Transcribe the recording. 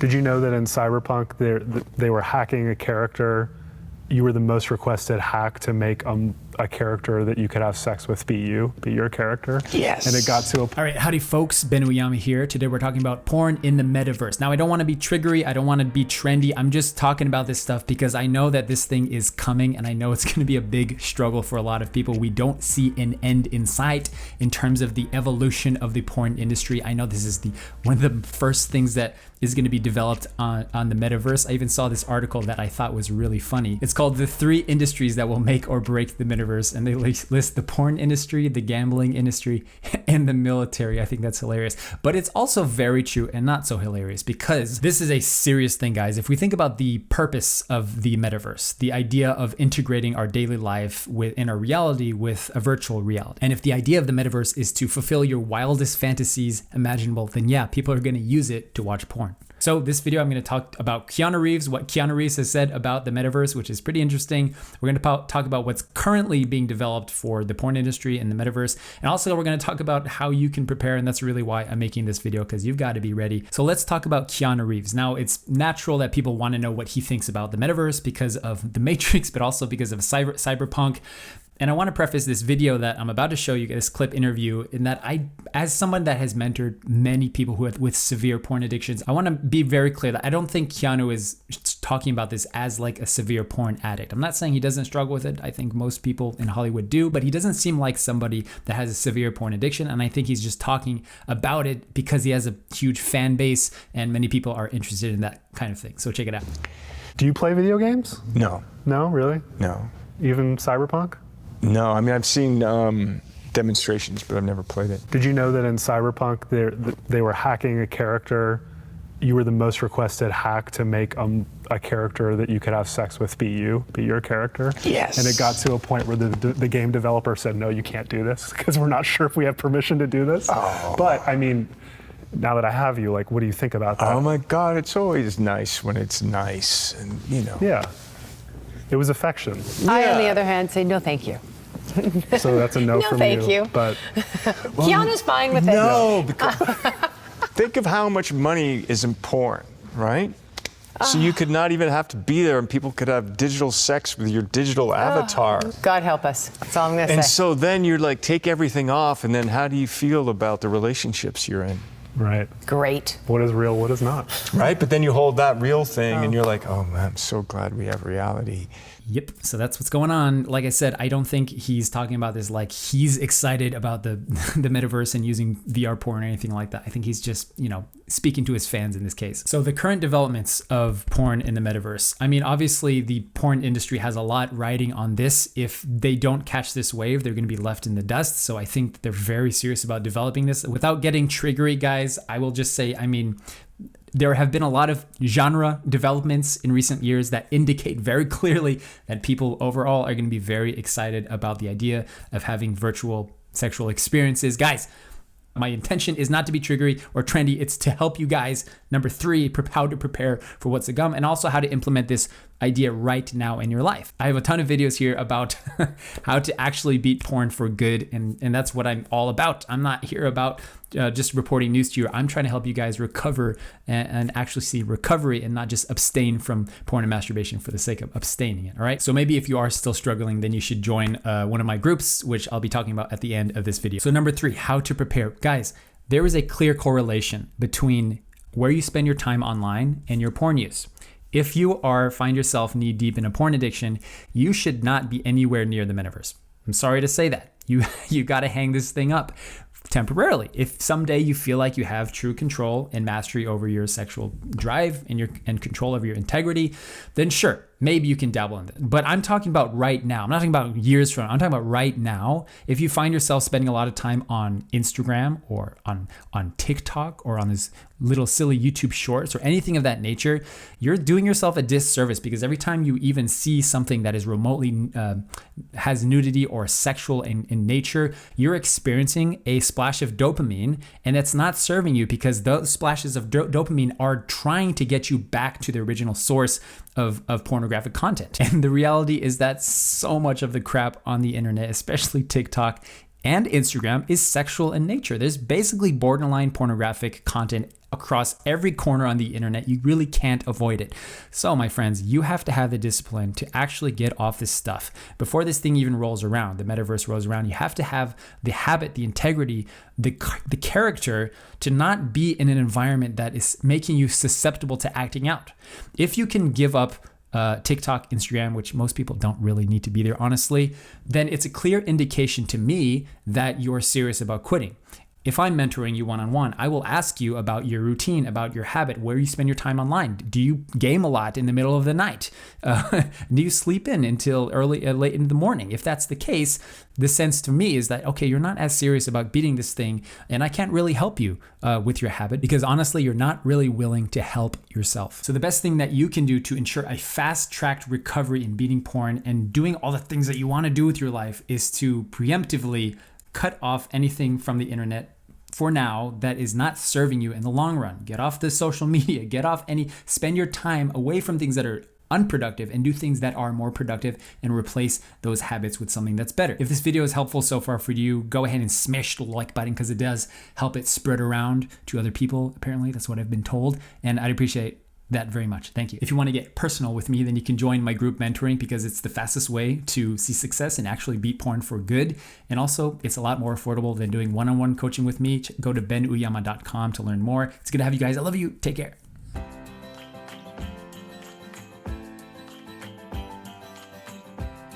Did you know that in Cyberpunk they were hacking a character? You were the most requested hack to make a character that you could have sex with be your character. Yes. And it got to a All right, howdy folks, Ben Uyama here. Today we're talking about porn in the metaverse. Now I don't want to be triggery, I don't want to be trendy. I'm just talking about this stuff because I know that this thing is coming and I know it's going to be a big struggle for a lot of people. We don't see an end in sight in terms of the evolution of the porn industry. I know this is one of the first things that is going to be developed on the metaverse. I even saw this article that I thought was really funny. It's called The 3 Industries That Will Make or Break the Metaverse, and they list the porn industry, the gambling industry, and the military. I think that's hilarious. But it's also very true and not so hilarious because this is a serious thing, guys. If we think about the purpose of the metaverse, the idea of integrating our daily life in our reality with a virtual reality, and if the idea of the metaverse is to fulfill your wildest fantasies imaginable, then yeah, people are going to use it to watch porn. So this video, I'm going to talk about Keanu Reeves, what Keanu Reeves has said about the metaverse, which is pretty interesting. We're going to talk about what's currently being developed for the porn industry and the metaverse. And also we're going to talk about how you can prepare. And that's really why I'm making this video, because you've got to be ready. So let's talk about Keanu Reeves. Now, it's natural that people want to know what he thinks about the metaverse because of the Matrix, but also because of cyberpunk. And I want to preface this video that I'm about to show you, this clip interview, in that as someone that has mentored many people with severe porn addictions, I want to be very clear that I don't think Keanu is talking about this as like a severe porn addict. I'm not saying he doesn't struggle with it. I think most people in Hollywood do, but he doesn't seem like somebody that has a severe porn addiction. And I think he's just talking about it because he has a huge fan base and many people are interested in that kind of thing. So check it out. Do you play video games? No. No, really? No. Even Cyberpunk? No, I mean, I've seen demonstrations, but I've never played it. Did you know that in Cyberpunk they were hacking a character? You were the most requested hack to make a character that you could have sex with be your character. Yes. And it got to a point where the game developer said, no, you can't do this because we're not sure if we have permission to do this. Oh. But I mean, now that I have you, like, what do you think about that? Oh my God, it's always nice when it's nice, and you know. Yeah. It was affection. I, on the other hand, say no, thank you. So that's a no, No, from thank you. But Keanu's fine with it. No, because think of how much money is in porn, right? So you could not even have to be there, and people could have digital sex with your digital avatar. God help us. That's all I'm going to And say. so then you're like, take everything off, and then how do you feel about the relationships you're in? right. Great. What is real? What is not? Right? But then you hold that real thing, and you're like, oh man, I'm so glad we have reality. Yep. So that's what's going on. Like I said, I don't think he's talking about this like he's excited about the metaverse and using VR porn or anything like that. I think he's just, speaking to his fans in this case. So the current developments of porn in the metaverse. I mean, obviously the porn industry has a lot riding on this. If they don't catch this wave, they're going to be left in the dust. So I think they're very serious about developing this. Without getting triggery, guys, I will just say, I mean, there have been a lot of genre developments in recent years that indicate very clearly that people overall are going to be very excited about the idea of having virtual sexual experiences. Guys, my intention is not to be triggery or trendy. It's to help you guys, number 3, how to prepare for what's to come, and also how to implement this idea right now in your life. I have a ton of videos here about how to actually beat porn for good, and that's what I'm all about. I'm not here about just reporting news to you. I'm trying to help you guys recover and actually see recovery and not just abstain from porn and masturbation for the sake of abstaining it, all right? So maybe if you are still struggling, then you should join one of my groups, which I'll be talking about at the end of this video. So number 3, how to prepare. Guys, there is a clear correlation between where you spend your time online and your porn use. If you find yourself knee deep in a porn addiction, you should not be anywhere near the metaverse. I'm sorry to say that. You got to hang this thing up temporarily. If someday you feel like you have true control and mastery over your sexual drive and control over your integrity, then sure, maybe you can dabble in that. But I'm talking about right now. I'm not talking about years from now. I'm talking about right now. If you find yourself spending a lot of time on Instagram or on TikTok or on this little silly YouTube shorts or anything of that nature, you're doing yourself a disservice, because every time you even see something that is remotely has nudity or sexual in nature, you're experiencing a splash of dopamine, and it's not serving you because those splashes of dopamine are trying to get you back to the original source of pornographic content. And the reality is that so much of the crap on the internet, especially TikTok, and Instagram is sexual in nature. There's basically borderline pornographic content across every corner on the internet. You really can't avoid it. So my friends, you have to have the discipline to actually get off this stuff. Before this thing even rolls around, the metaverse rolls around, you have to have the habit, the integrity, the character to not be in an environment that is making you susceptible to acting out. If you can give up TikTok, Instagram, which most people don't really need to be there, honestly, then it's a clear indication to me that you're serious about quitting. If I'm mentoring you one-on-one, I will ask you about your routine, about your habit, where you spend your time online. Do you game a lot in the middle of the night? Do you sleep in until late in the morning? If that's the case, the sense to me is that, okay, you're not as serious about beating this thing, and I can't really help you with your habit because honestly, you're not really willing to help yourself. So the best thing that you can do to ensure a fast-tracked recovery in beating porn and doing all the things that you want to do with your life is to preemptively cut off anything from the internet for now that is not serving you in the long run. Get off the social media, spend your time away from things that are unproductive and do things that are more productive and replace those habits with something that's better. If this video is helpful so far for you, go ahead and smash the like button because it does help it spread around to other people. Apparently, that's what I've been told, and I'd appreciate that very much. Thank you. If you want to get personal with me, then you can join my group mentoring because it's the fastest way to see success and actually beat porn for good. And also, it's a lot more affordable than doing one-on-one coaching with me. Go to benuyama.com to learn more. It's good to have you guys. I love you. Take care.